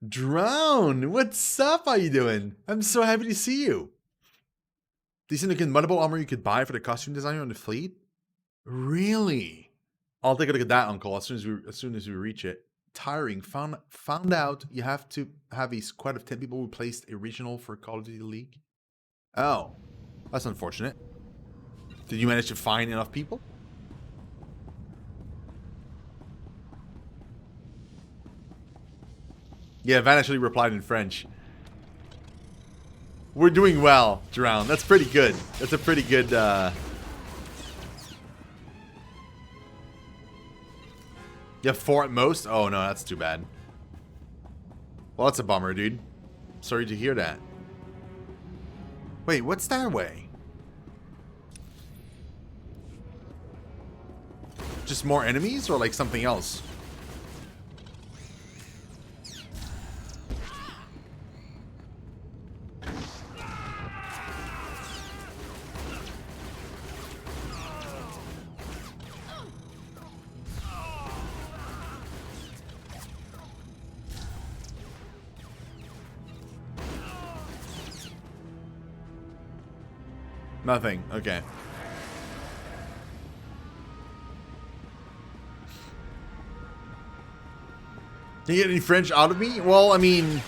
Drone, what's up? How you doing? I'm so happy to see you. Decent looking moddable armor you could buy for the costume designer on the fleet? Really? I'll take a look at that, Uncle, as soon as we reach it. Tiring. Found out you have to have a squad of 10 people who placed a regional for Call of Duty League. Oh, that's unfortunate. Did you manage to find enough people? Yeah, Van actually replied in French. We're doing well, Drown. That's pretty good. That's a pretty good, You have 4 at most? Oh, no, that's too bad. Well, that's a bummer, dude. Sorry to hear that. Wait, what's that way? Just more enemies or like something else? Nothing. Okay. Can you get any French out of me? Well, I mean...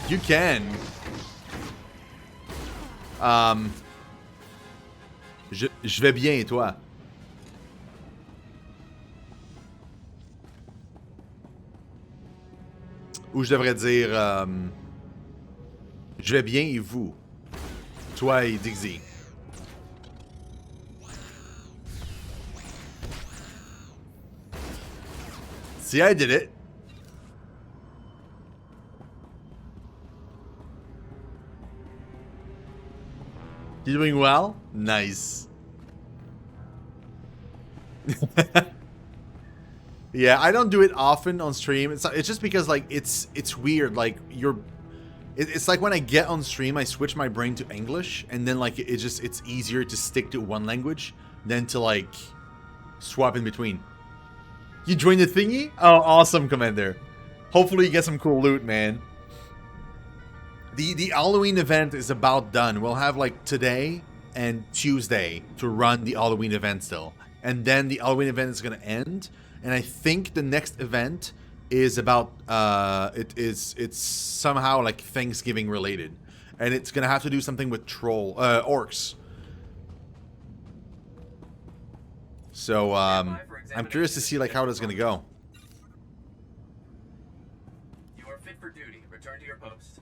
You can. Je vais bien, et toi? Ou je devrais dire... Je vais bien et vous? Toi et Dixie. See, I did it. You doing well? Nice. Yeah, I don't do it often on stream. It's just because like it's weird. Like it's like when I get on stream, I switch my brain to English, and then like it's easier to stick to one language than to like swap in between. You joined the thingy? Oh, awesome, Commander. Hopefully you get some cool loot, man. The Halloween event is about done. We'll have like today and Tuesday to run the Halloween event still. And then the Halloween event is going to end. And I think the next event is about, it's somehow like Thanksgiving related. And it's going to have to do something with orcs. So, I'm curious to see like how it's going to go. You are fit for duty. Return to your post.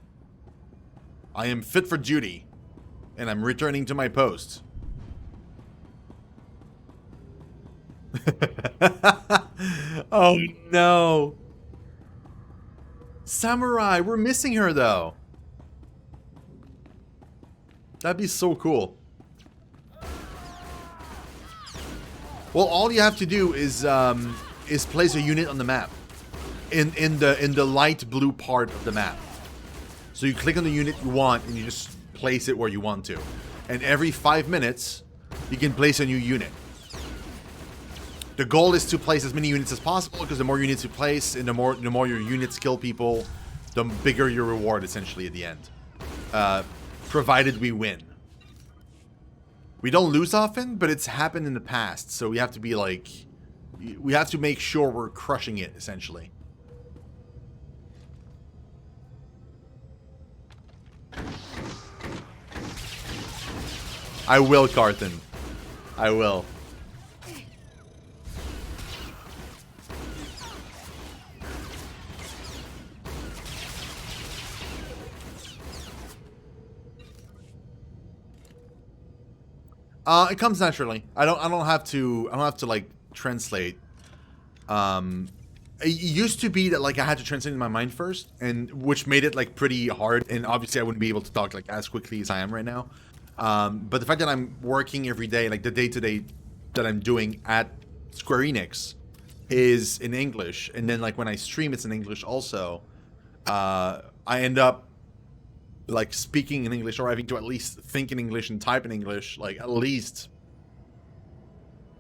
I am fit for duty, and I'm returning to my post. Oh no. Samurai, we're missing her though. That'd be so cool. Well, all you have to do is place a unit on the map. In the light blue part of the map. So you click on the unit you want and you just place it where you want to. And every 5 minutes, you can place a new unit. The goal is to place as many units as possible, because the more units you place and the more your units kill people, the bigger your reward essentially at the end. Provided we win. We don't lose often, but it's happened in the past, so we have to be like... We have to make sure we're crushing it, essentially. I will, Carthen. I will. It comes naturally. I don't have to like translate. It used to be that like I had to translate in my mind first, and which made it like pretty hard, and obviously I wouldn't be able to talk like as quickly as I am right now. But the fact that I'm working every day, like the day-to-day that I'm doing at Square Enix is in English, and then like when I stream it's in English also, I end up like speaking in English, or having to at least think in English and type in English, like at least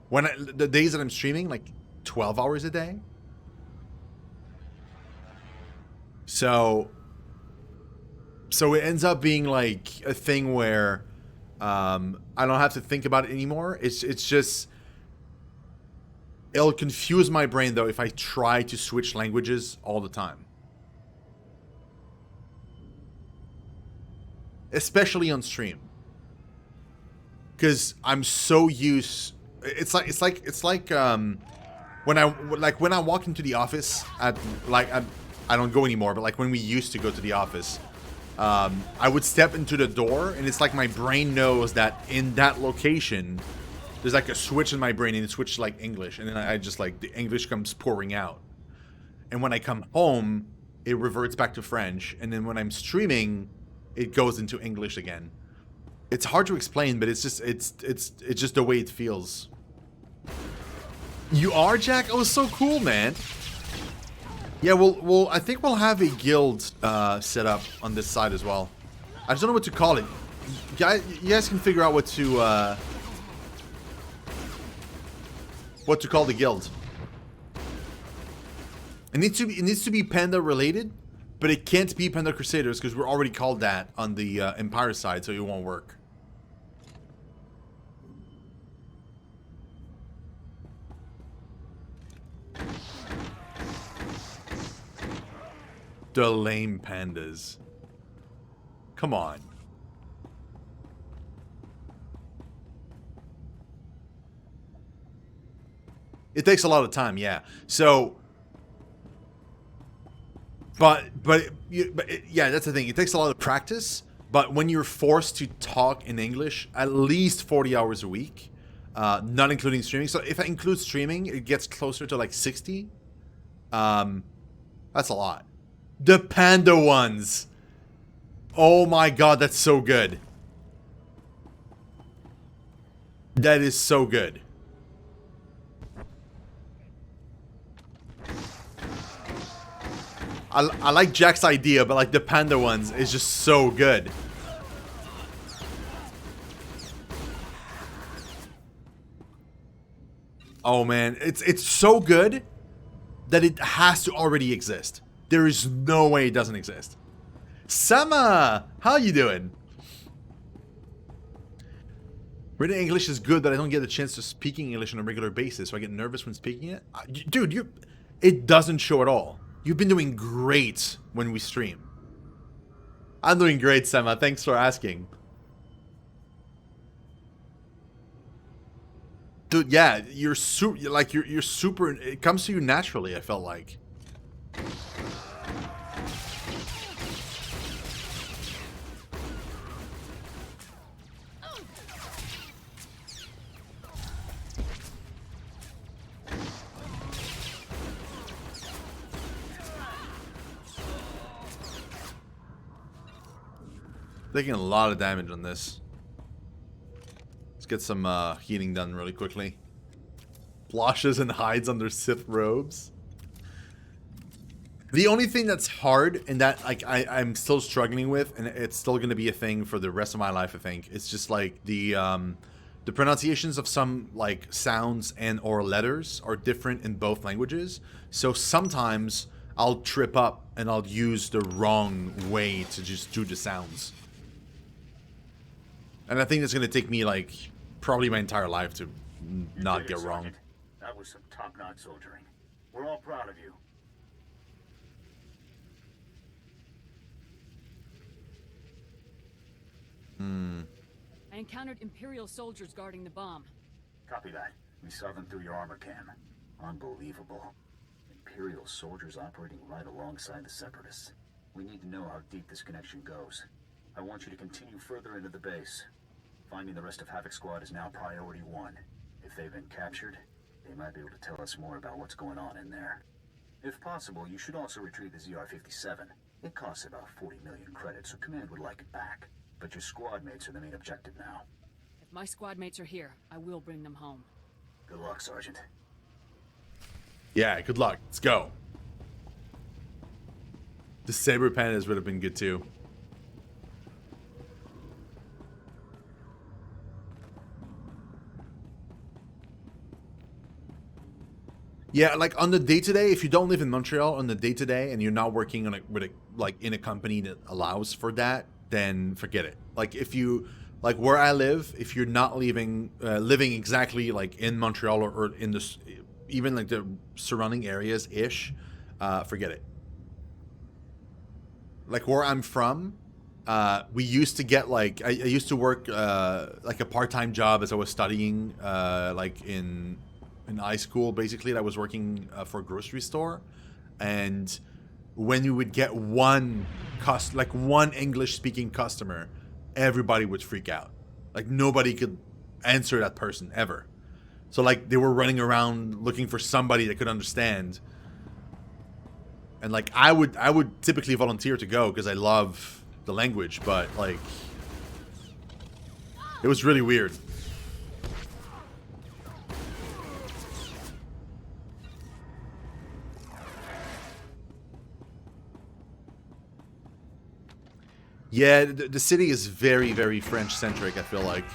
when the days that I'm streaming, like 12 hours a day. So it ends up being like a thing where I don't have to think about it anymore. It's just it'll confuse my brain though if I try to switch languages all the time. Especially on stream. Cuz I'm so used it's like when I walk into the office at I don't go anymore, but like when we used to go to the office, I would step into the door and it's like my brain knows that in that location there's like a switch in my brain and it switches like English, and then I just like the English comes pouring out. And when I come home, it reverts back to French, and then when I'm streaming, it goes into English again. It's hard to explain, but it's just the way it feels. You are, Jack? Oh, so cool, man. Yeah, well, I think we'll have a guild set up on this side as well. I just don't know what to call it. You guys can figure out what to call the guild. It needs to be Panda related, but it can't be Panda Crusaders because we're already called that on the Empire side, so it won't work. The lame pandas. Come on. It takes a lot of time, yeah. So, yeah, that's the thing. It takes a lot of practice. But when you're forced to talk in English at least 40 hours a week, not including streaming. So if I include streaming, it gets closer to like 60. That's a lot. The panda ones. Oh my god, that's so good. That is so good. I like Jack's idea, but like the panda ones is just so good. Oh man, it's so good that it has to already exist. There is no way it doesn't exist. Sama, how you doing? Written English is good, but I don't get the chance to speaking English on a regular basis, so I get nervous when speaking it. Dude, it doesn't show at all. You've been doing great when we stream. I'm doing great, Sama. Thanks for asking. Dude, yeah, you're super. It comes to you naturally. I felt like. Taking a lot of damage on this. Let's get some healing done really quickly. Blushes and hides under Sith robes. The only thing that's hard and that like I'm still struggling with, and it's still gonna be a thing for the rest of my life, I think, it's just like the pronunciations of some like sounds and or letters are different in both languages. So sometimes I'll trip up and I'll use the wrong way to just do the sounds. And I think that's going to take me, like, probably my entire life to not get wrong. That was some top-notch soldiering. We're all proud of you. I encountered Imperial soldiers guarding the bomb. Copy that. We saw them through your armor cam. Unbelievable. Imperial soldiers operating right alongside the Separatists. We need to know how deep this connection goes. I want you to continue further into the base. Finding the rest of Havoc Squad is now priority 1. If they've been captured, they might be able to tell us more about what's going on in there. If possible, you should also retrieve the ZR-57. It costs about 40 million credits, so Command would like it back. But your squad mates are the main objective now. If my squad mates are here, I will bring them home. Good luck, Sergeant. Yeah, good luck. Let's go. The Saber Pandas would have been good too. Yeah, like on the day-to-day, if you don't live in Montreal on the day-to-day and you're not working on like in a company that allows for that, then forget it. Like if you like where I live, if you're not living exactly like in Montreal or in this even like the surrounding areas ish, forget it. Like where I'm from, we used to get like I used to work like a part-time job as I was studying like in high school. Basically, I was working for a grocery store, and when you would get one English speaking customer, everybody would freak out. Like nobody could answer that person ever. So like they were running around looking for somebody that could understand. And like I would typically volunteer to go because I love the language, but like it was really weird. Yeah, the city is very, very French-centric, I feel like.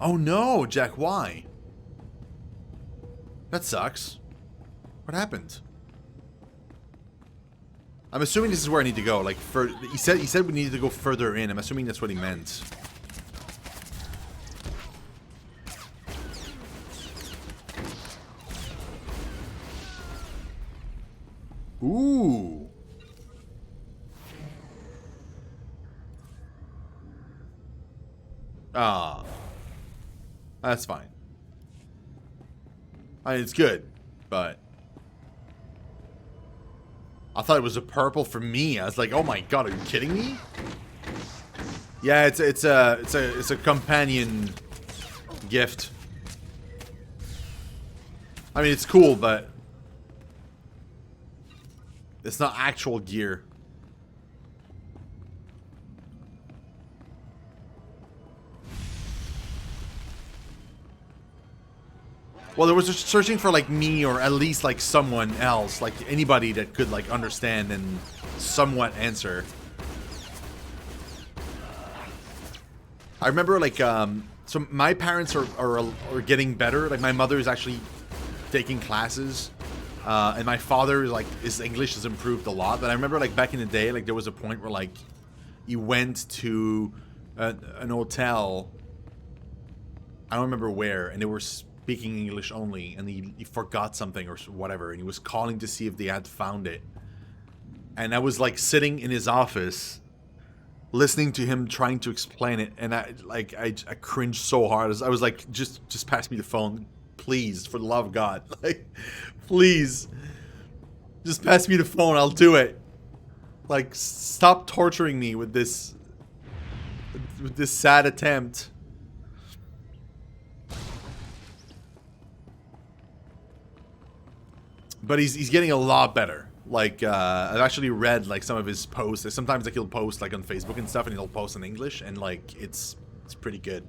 Oh no, Jack, why? That sucks. What happened? I'm assuming this is where I need to go. Like, he said we needed to go further in. I'm assuming that's what he meant. Ooh. Ah. That's fine. I mean, it's good, but I thought it was a purple for me. I was like, "Oh my god, are you kidding me?" Yeah, it's a companion gift. I mean, it's cool, but it's not actual gear. Well, there was just searching for like me or at least like someone else, like anybody that could like understand and somewhat answer. I remember like so my parents are getting better. Like my mother is actually taking classes, and my father like his English has improved a lot. But I remember like back in the day, like there was a point where like he went to an hotel. I don't remember where, and they were speaking English only, and he forgot something or whatever, and he was calling to see if they had found it. And I was like sitting in his office, listening to him trying to explain it, and I cringed so hard. I was like, just pass me the phone, please, for the love of God, like, please, just pass me the phone, I'll do it. Like, stop torturing me with this sad attempt. But he's getting a lot better. Like, I've actually read, like, some of his posts. Sometimes, like, he'll post, like, on Facebook and stuff, and he'll post in English, and, like, it's pretty good.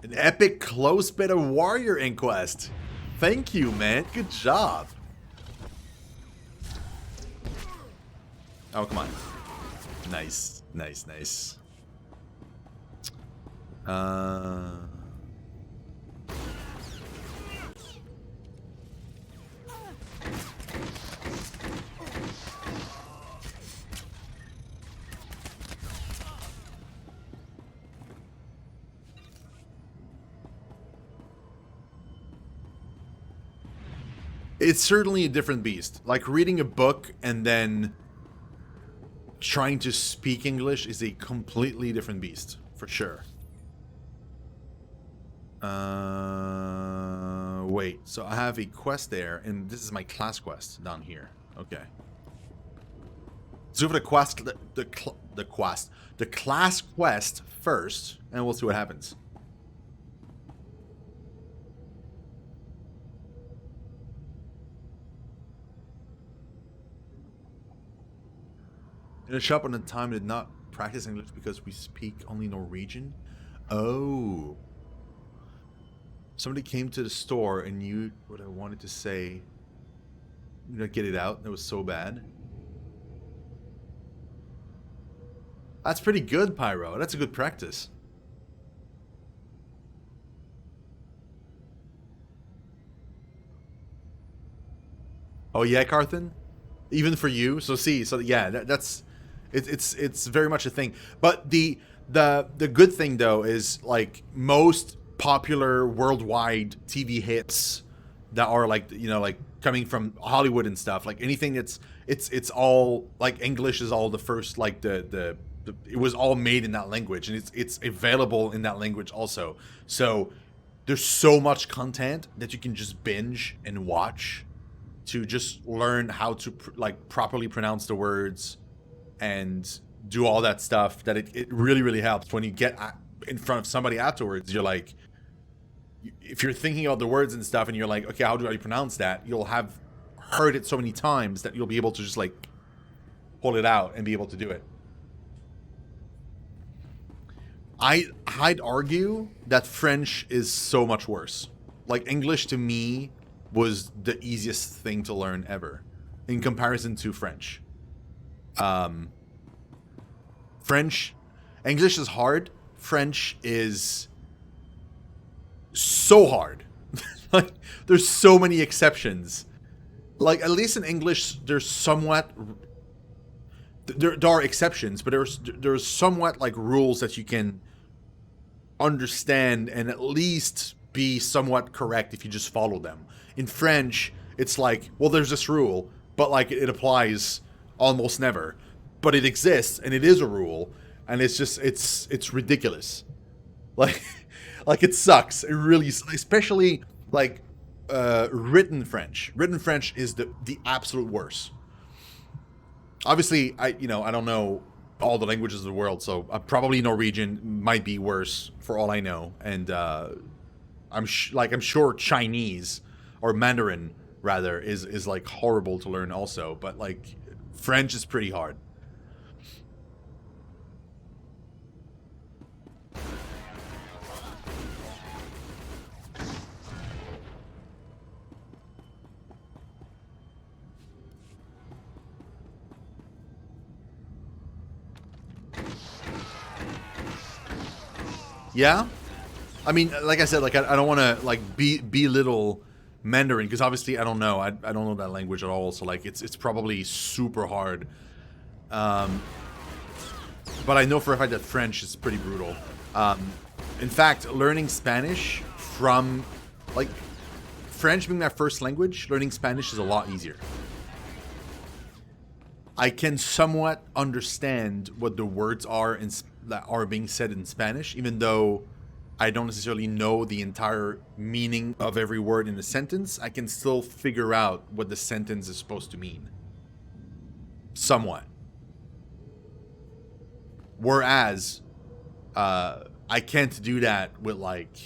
An epic close bit of Warrior Inquest. Thank you, man. Good job. Oh, come on. Nice. Nice, nice. It's certainly a different beast. Like, reading a book and then trying to speak English is a completely different beast, for sure. Wait. So I have a quest there, and this is my class quest down here. Okay. So for the quest, the class quest first, and we'll see what happens. In a shop on the time did not practice English because we speak only Norwegian. Oh. Somebody came to the store and knew what I wanted to say. You know, get it out. It was so bad. That's pretty good, Pyro. That's a good practice. Oh yeah, Carthan? Even for you? So yeah, it's very much a thing. But the good thing though is like most popular worldwide TV hits that are like, you know, like coming from Hollywood and stuff, like anything that's it's all like English is all the first, like the it was all made in that language, and it's available in that language also. So there's so much content that you can just binge and watch to just learn how to like properly pronounce the words and do all that stuff, that it really, really helps when you get in front of somebody afterwards. You're like, if you're thinking of the words and stuff and you're like, okay, how do I pronounce that? You'll have heard it so many times that you'll be able to just like pull it out and be able to do it. I'd argue that French is so much worse. Like English to me was the easiest thing to learn ever in comparison to French. English is hard. French is so hard. Like, there's so many exceptions. Like, at least in English, there's somewhat... There are exceptions, but there's somewhat, like, rules that you can understand and at least be somewhat correct if you just follow them. In French, it's like, well, there's this rule, but like it applies almost never. But it exists, and it is a rule, and it's just it's ridiculous. Like it sucks. It really, especially like written French. Written French is the absolute worst. Obviously, I don't know all the languages of the world, so probably Norwegian might be worse for all I know, and I'm sure Chinese or Mandarin rather is like horrible to learn also, but like French is pretty hard. Yeah, I mean, like I said, like I don't want to like belittle Mandarin, because obviously I don't know. I don't know that language at all. So like it's probably super hard. But I know for a fact that French is pretty brutal. In fact, learning Spanish from like French being my first language, learning Spanish is a lot easier. I can somewhat understand what the words are that are being said in Spanish, even though I don't necessarily know the entire meaning of every word in a sentence. I can still figure out what the sentence is supposed to mean. Somewhat. Whereas, I can't do that with, like,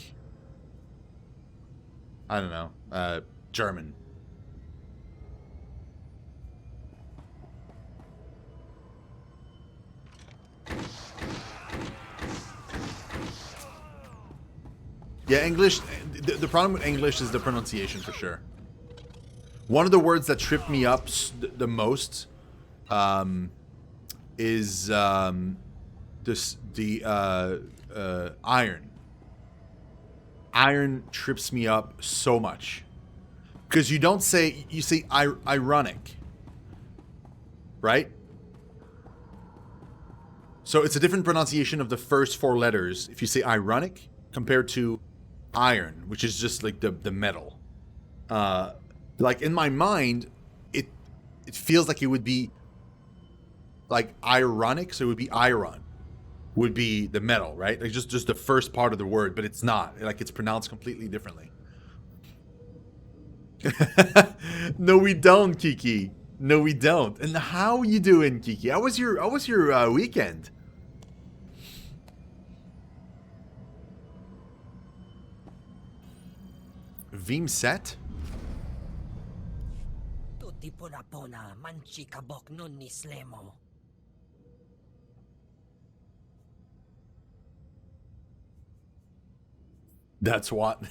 I don't know, German. Yeah, English, the problem with English is the pronunciation for sure. One of the words that tripped me up the most is iron. Iron trips me up so much. Because you don't say, you say ironic. Right? So it's a different pronunciation of the first four letters if you say ironic compared to iron, which is just like the metal. Like in my mind, it feels like it would be like ironic, so it would be iron, would be the metal, right? Like just the first part of the word, but it's not. Like it's pronounced completely differently. No, we don't, Kiki. No, we don't. And how you doing, Kiki? How was your weekend? Vim set? Tutti pona manchikabok nun ni slemo. That's what.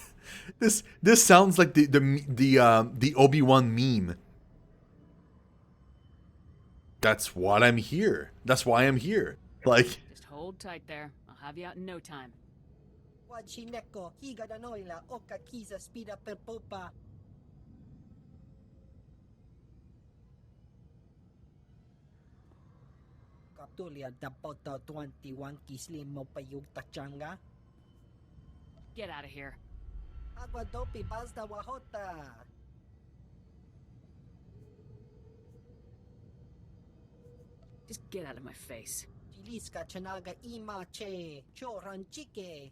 This sounds like the Obi-Wan meme. That's what I'm here. That's why I'm here. Like, Just hold tight there. I'll have you out in no time. Wajineko, higa da noila, oka kiza spida per popa. Kaptulia da poto 21 kislim mo payug tachanga. Get out of here. Agua dopi bazda wahota. Just get out of my face. Chiliska chanaga ima che, choran chike.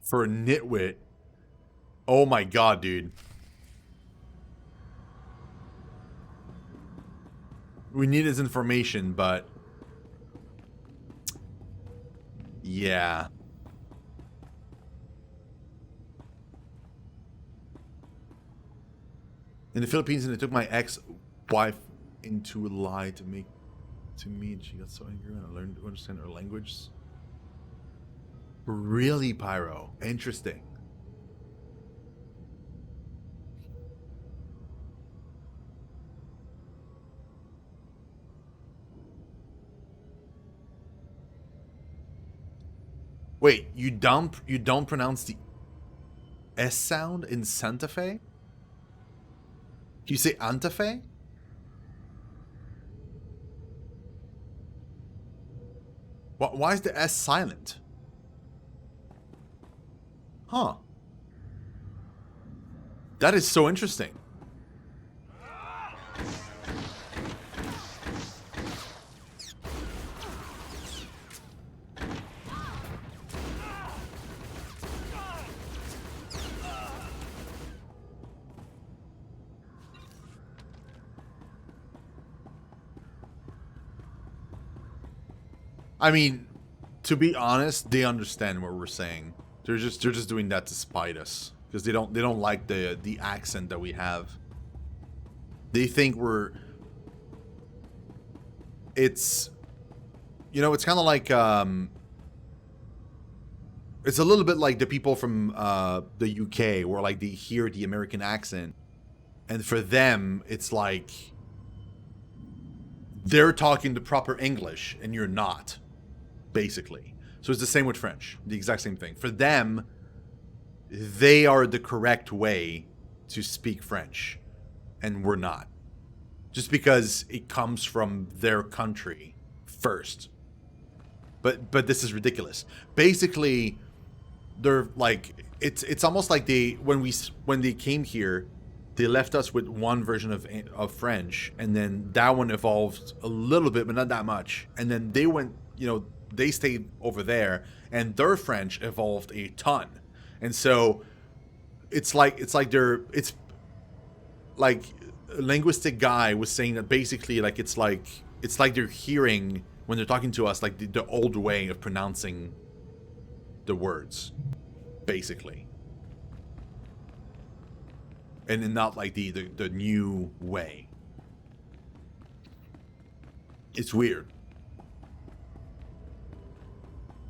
for a nitwit. Oh my god, dude. We need his information, but... yeah. In the Philippines, and they took my ex-wife into a lie to me, and she got so angry when I learned to understand her language. Really, Pyro? Interesting. Wait, you don't pronounce the S sound in Santa Fe? You say Anta Fe? Why is the S silent? Huh. That is so interesting. I mean, to be honest, they understand what we're saying. They're just doing that to spite us because they don't like the accent that we have. They think it's, you know, it's kind of like it's a little bit like the people from the UK where like they hear the American accent, and for them it's like they're talking the proper English and you're not. Basically. So it's the same with French. The exact same thing. For them, they are the correct way to speak French. And we're not. Just because it comes from their country first. But this is ridiculous. Basically, they're like, it's almost like when they came here, they left us with one version of French, and then that one evolved a little bit, but not that much. And then they went, you know, they stayed over there, and their French evolved a ton. And so it's like a linguistic guy was saying that basically like it's like they're hearing when they're talking to us like the old way of pronouncing the words, basically. And not like the new way. It's weird.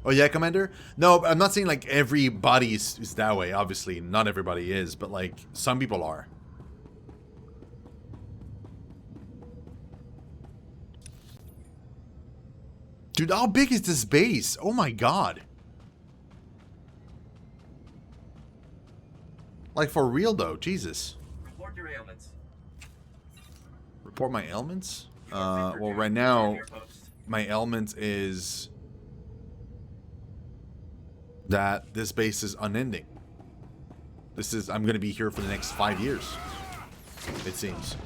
Oh yeah, Commander? No, I'm not saying like everybody is that way. Obviously, not everybody is, but like some people are. Dude, how big is this base? Oh my god. Like for real though, Jesus. Report your ailments. Report my ailments? Well right now, my ailment is that this base is unending. I'm gonna be here for the next 5 years, it seems.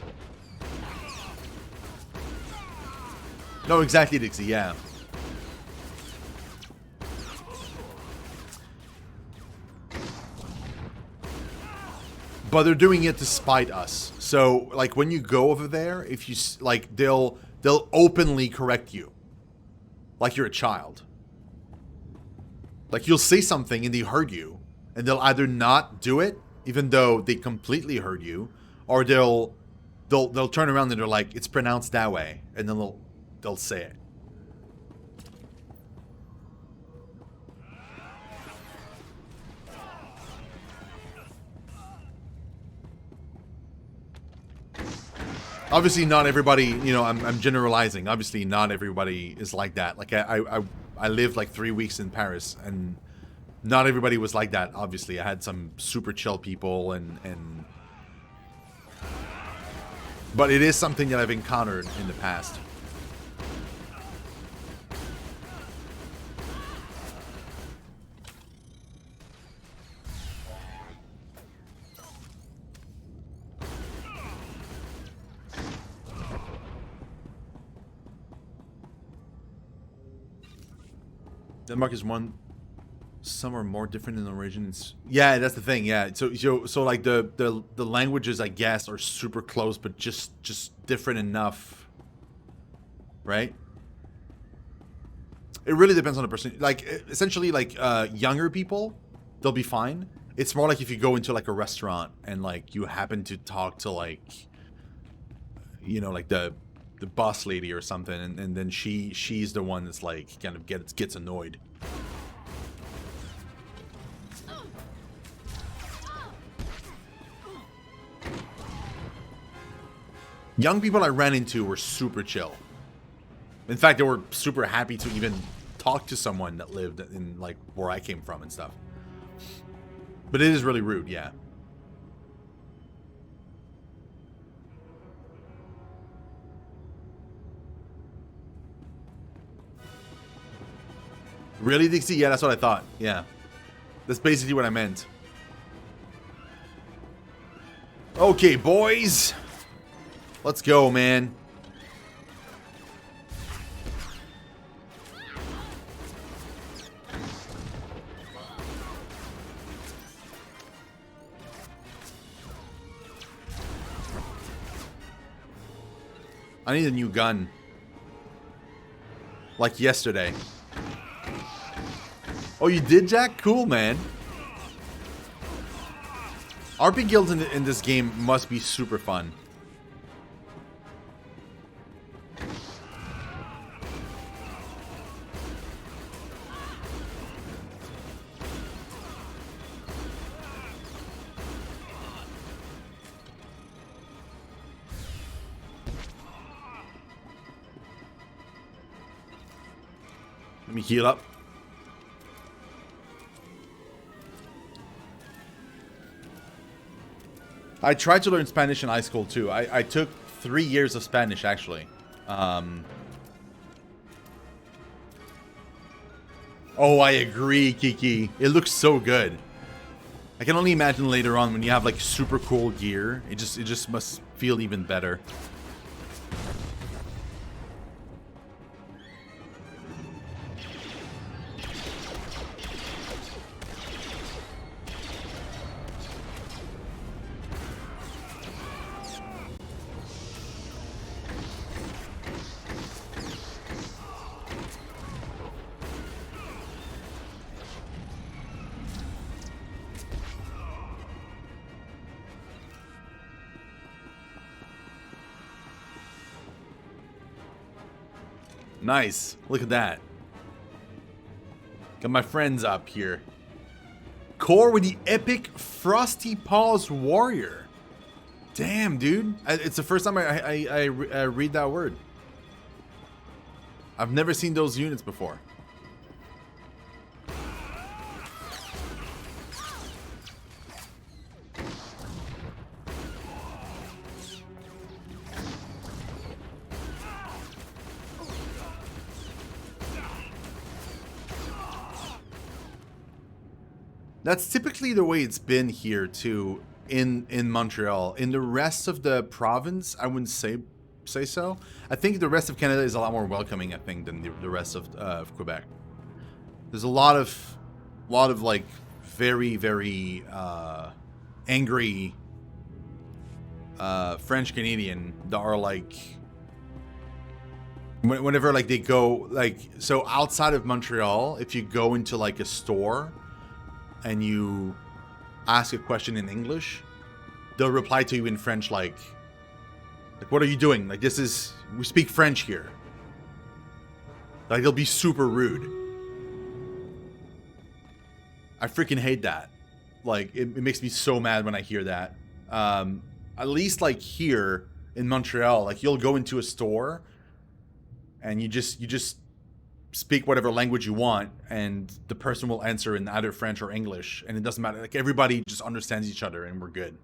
No, exactly, Dixie, yeah. But they're doing it to spite us. So, like, when you go over there, if you, like, they'll openly correct you. Like you're a child. Like, you'll say something and they heard you, and they'll either not do it, even though they completely heard you, or they'll turn around and they're like, it's pronounced that way, and then they'll say it. Obviously, not everybody, you know, I'm generalizing. Obviously, not everybody is like that. Like, I lived like 3 weeks in Paris, and not everybody was like that, obviously. I had some super chill people, and... But it is something that I've encountered in the past. Denmark is one. Some are more different in the origins. Yeah, that's the thing. Yeah, so like the languages, I guess, are super close, but just different enough, right? It really depends on the person. Like, essentially, like younger people, they'll be fine. It's more like if you go into like a restaurant and like you happen to talk to like, you know, like the boss lady or something, and then she's the one that's like kind of gets annoyed. Young people I ran into were super chill. In fact, they were super happy to even talk to someone that lived in like where I came from and stuff. But it is really rude, yeah. Really, Dixie? Yeah, that's what I thought. Yeah. That's basically what I meant. Okay, boys. Let's go, man. I need a new gun. Like yesterday. Oh, you did, Jack? Cool, man. RP guilds in this game must be super fun. Let me heal up. I tried to learn Spanish in high school too. I took 3 years of Spanish actually. Oh, I agree, Kiki. It looks so good. I can only imagine later on when you have like super cool gear. It just must feel even better. Nice. Look at that. Got my friends up here. Core with the epic Frosty Paws Warrior. Damn, dude. It's the first time I read that word. I've never seen those units before. That's typically the way it's been here too in Montreal. In the rest of the province, I wouldn't say so. I think the rest of Canada is a lot more welcoming, I think, than the rest of Quebec. There's a lot of like very angry French Canadian that are like whenever like they go like, so outside of Montreal, if you go into like a store and you ask a question in English, they'll reply to you in French like what are you doing? Like, we speak French here. Like, they'll be super rude. I freaking hate that. Like, it makes me so mad when I hear that. At least like here, in Montreal. Like, you'll go into a store and you just speak whatever language you want, and the person will answer in either French or English, and it doesn't matter. Like, everybody just understands each other, and we're good.